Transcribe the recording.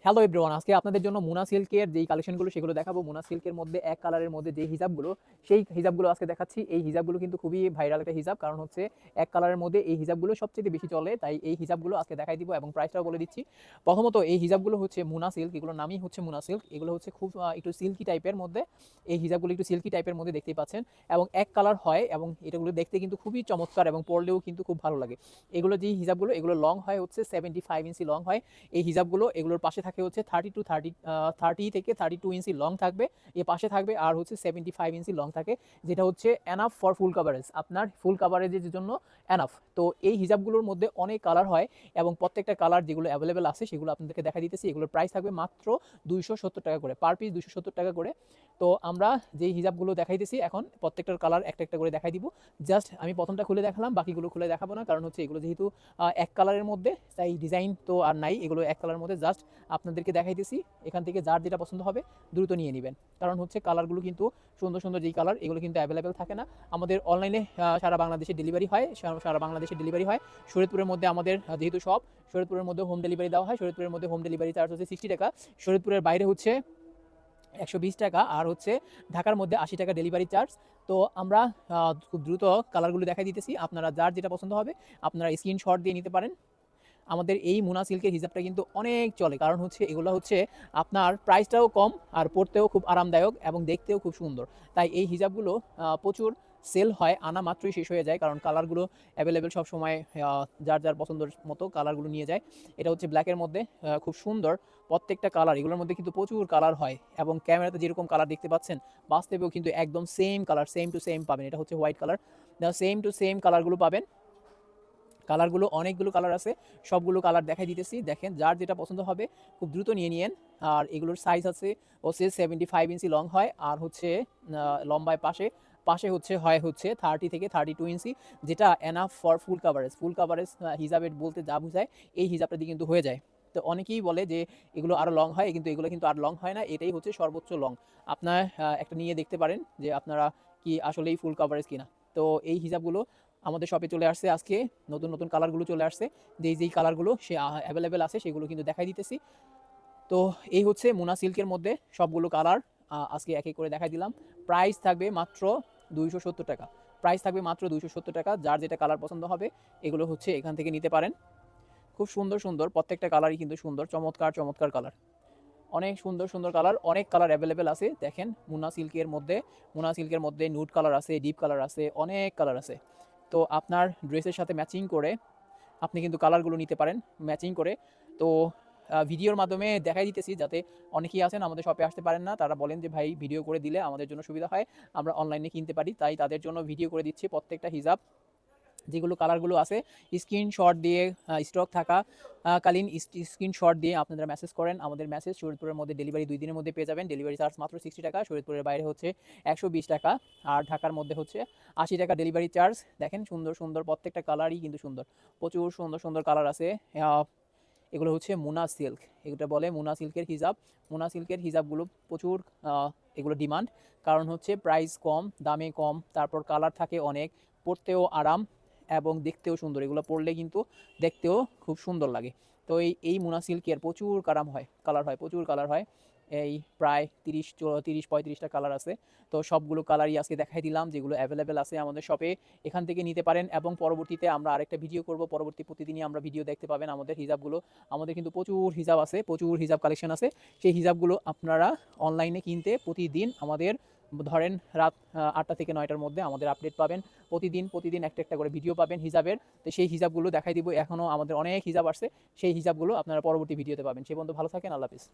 Hello everyone, আজকে আপনাদের জন্য মুনা সিল্কের যেই কালেকশনগুলো সেগুলো দেখাবো। মুনা সিল্কের মধ্যে এক কালারের মধ্যে যে হিজাবগুলো, সেই হিজাবগুলো আজকে দেখাচ্ছি। এই হিজাবগুলো কিন্তু খুবই ভাইরাল একটা হিজাব, কারণ হচ্ছে এক কালারের মধ্যে এই হিজাবগুলো সবচেয়ে বেশি চলে, তাই এই হিজাবগুলো আজকে দেখাই দিব এবং প্রাইসটাও বলে দিচ্ছি। প্রথমত এই হিজাবগুলো হচ্ছে মুনা সিল্ক, এগুলোর নামই হচ্ছে মুনা সিল্ক। এগুলো হচ্ছে খুব একটু সিল্কি টাইপের মধ্যে, এই হিজাবগুলো একটু সিল্কি টাইপের মধ্যে দেখতেই পাচ্ছেন এবং এক কালার হয় এবং এটাগুলো দেখতে কিন্তু খুবই চমৎকার এবং পরলেও কিন্তু খুব ভালো লাগে। এগুলো যেই হিজাবগুলো, এগুলো লং হয় হচ্ছে 75 ইঞ্চি লং হয় এই হিজাবগুলো। এগুলোর পাশে থাকে হচ্ছে 30 থেকে 32 ইঞ্চি লং থাকবে, এর পাশে থাকবে আর হচ্ছে 75 ইঞ্চি লং থাকে, যেটা হচ্ছে এনাফ ফর ফুল কাভারেজ, আপনার ফুল কাভারেজের জন্য এনাফ। তো এই হিজাবগুলোর মধ্যে অনেক কালার হয় এবং প্রত্যেকটা কালার যেগুলো অ্যাভেলেবেল আছে সেগুলো আপনাদেরকে দেখা দিতেছি। এগুলোর প্রাইস থাকবে মাত্র 270 টাকা করে, পার পিস 270 টাকা করে। তো আমরা যেই হিজাবগুলো দেখাইতেছি এখন প্রত্যেকটার কালার একটা একটা করে দেখাই দিব। জাস্ট আমি প্রথমটা খুলে দেখালাম, বাকিগুলো খুলে দেখাবো না, কারণ হচ্ছে এগুলো যেহেতু এক কালারের মধ্যে, তাই ডিজাইন তো আর নাই, এগুলো এক কালারের মধ্যে জাস্ট আপনাদেরকে দেখাইতেছি। এখান থেকে যার যেটা পছন্দ হবে দ্রুত নিয়ে নেবেন, কারণ হচ্ছে কালারগুলো কিন্তু সুন্দর সুন্দর যেই কালার, এগুলো কিন্তু অ্যাভেলেবেল থাকে না। আমাদের অনলাইনে সারা বাংলাদেশে ডেলিভারি হয়, সারা বাংলাদেশে ডেলিভারি হয়। শরীয়তপুরের মধ্যে আমাদের যেহেতু সব, শরীয়তপুরের মধ্যে হোম ডেলিভারি দেওয়া হয়। শরীয়তপুরের মধ্যে হোম ডেলিভারি চার্জ হচ্ছে 60 টাকা, শরীয়তপুরের বাইরে হচ্ছে 120 টাকা, আর হচ্ছে ঢাকার মধ্যে 80 টাকা ডেলিভারি চার্জ। তো আমরা খুব দ্রুত কালারগুলো দেখাই দিতেছি, আপনারা যার যেটা পছন্দ হবে আপনারা স্ক্রিনশট দিয়ে নিতে পারেন। আমাদের এই মুনা সিল্কের হিজাবটা কিন্তু অনেক চলে, কারণ হচ্ছে এগুলো হচ্ছে আপনার প্রাইসটাও কম আর পরতেও খুব আরামদায়ক এবং দেখতেও খুব সুন্দর। তাই এই হিজাবগুলো প্রচুর সেল হয়, আনা মাত্রই শেষ হয়ে যায়, কারণ কালারগুলো অ্যাভেলেবেল সবসময় যার যার পছন্দের মতো কালারগুলো নিয়ে যায়। এটা হচ্ছে ব্ল্যাকের মধ্যে, খুব সুন্দর প্রত্যেকটা কালার। এগুলোর মধ্যে কিন্তু প্রচুর কালার হয় এবং ক্যামেরাতে যেরকম কালার দেখতে পাচ্ছেন বাস্তবেও কিন্তু একদম same colour, same to same পাবেন। এটা হচ্ছে white colour, same to same কালারগুলো পাবেন। কালারগুলো অনেকগুলো কালার আছে, সবগুলো কালার দেখাই দিতেছি। দেখেন যার যেটা পছন্দ হবে খুব দ্রুত নিয়ে নিয়েন। আর এগুলোর সাইজ আছে হচ্ছে 75 ইঞ্চি লং হয়, আর হচ্ছে লম্বায় পাশে পাশে হচ্ছে 30 থেকে 32 ইঞ্চি, যেটা enough for full coverage. Full coverage হিজাবের বলতে যা বোঝায় এই হিজাবটা দিয়ে কিন্তু হয়ে যায়। তো অনেকেই বলে যে এগুলো আরও লং হয়, কিন্তু এগুলো কিন্তু আর লং হয় না, এটাই হচ্ছে সর্বোচ্চ লং। আপনার একটা নিয়ে দেখতে পারেন যে আপনারা কি আসলেই ফুল কাভারেজ কিনা। তো এই হিজাবগুলো আমাদের শপে চলে আসছে আজকে, নতুন নতুন কালারগুলো চলে আসছে। যেই কালারগুলো সে অ্যাভেলেবেল আছে সেগুলো কিন্তু দেখাই দিতেছি। তো এই হচ্ছে মুনা সিল্কের মধ্যে সবগুলো কালার আজকে এক এক করে দেখাই দিলাম। প্রাইস থাকবে মাত্র 270 টাকা, প্রাইস থাকবে মাত্র 270 টাকা। যার যেটা কালার পছন্দ হবে এগুলো হচ্ছে এখান থেকে নিতে পারেন। খুব সুন্দর সুন্দর প্রত্যেকটা কালারই কিন্তু সুন্দর, চমৎকার চমৎকার কালার, অনেক সুন্দর সুন্দর কালার, অনেক কালার অ্যাভেলেবেল আছে। দেখেন মুনা সিল্কের মধ্যে নুড কালার আছে, ডিপ কালার আছে, অনেক কালার আছে। তো আপনার ড্রেসের সাথে ম্যাচিং করে আপনি কিন্তু কালারগুলো নিতে পারেন ম্যাচিং করে। তো ভিডিওর মাধ্যমে দেখাই দিতেছি, যাতে অনেকেই আছেন আমাদের শপে আসতে পারেন না, তারা বলেন যে ভাই ভিডিও করে দিলে আমাদের জন্য সুবিধা হয়, আমরা অনলাইনে কিনতে পারি, তাই তাদের জন্য ভিডিও করে দিচ্ছি। প্রত্যেকটা হিজাব যেগুলো কালারগুলো আছে স্ক্রিনশট দিয়ে, স্টক থাকা কালীন স্ক্রিনশট দিয়ে আপনারা মেসেজ করেন। আমাদের মেসেজ শরীয়তপুরের মধ্যে ডেলিভারি 2 দিনের মধ্যে পেয়ে যাবেন। ডেলিভারি চার্জ মাত্র 60 টাকা, শরীয়তপুরের বাইরে হচ্ছে 120 টাকা, আর ঢাকার মধ্যে হচ্ছে 80 টাকা ডেলিভারি চার্জ। দেখেন সুন্দর সুন্দর প্রত্যেকটা কালারই কিন্তু সুন্দর, প্রচুর সুন্দর সুন্দর কালার আছে। এগুলো হচ্ছে মুনা সিল্ক, এগুলো বলে মুনা সিল্কের হিজাব। মুনা সিল্কের হিজাবগুলো প্রচুর এগুলো ডিমান্ড, কারণ হচ্ছে প্রাইস কম, দামে কম, তারপর কালার থাকে অনেক, পরতেও আরাম এবং দেখতেও সুন্দর। এগুলো পরলে কিন্তু দেখতেও খুব সুন্দর লাগে। তো এই মুনা সিল্কের প্রচুর কালার হয়, প্রচুর কালার হয়। এই প্রায় 30-35টা কালার আছে। তো সবগুলো কালারই আজকে দেখাই দিলাম, যেগুলো অ্যাভেলেবেল আছে আমাদের শপে, এখান থেকে নিতে পারেন। এবং পরবর্তীতে আমরা আরেকটা ভিডিও করব, পরবর্তী প্রতিদিনই আমরা ভিডিও দেখতে পাবেন আমাদের হিজাবগুলো। আমাদের কিন্তু প্রচুর হিজাব আছে, প্রচুর হিজাব কালেকশন আছে। সেই হিজাবগুলো আপনারা অনলাইনে কিনতে প্রতিদিন আমাদের ধরেন রাত 8টা থেকে 9টার মধ্যে আমাদের আপডেট পাবেন। প্রতিদিন একটা একটা করে ভিডিও পাবেন হিজাবের। তো সেই হিজাবগুলো দেখাই দিব, এখনও আমাদের অনেক হিজাব আসছে, সেই হিজাবগুলো আপনারা পরবর্তী ভিডিওতে পাবেন। সে পর্যন্ত ভালো থাকেন, আল্লাহ হাফিজ।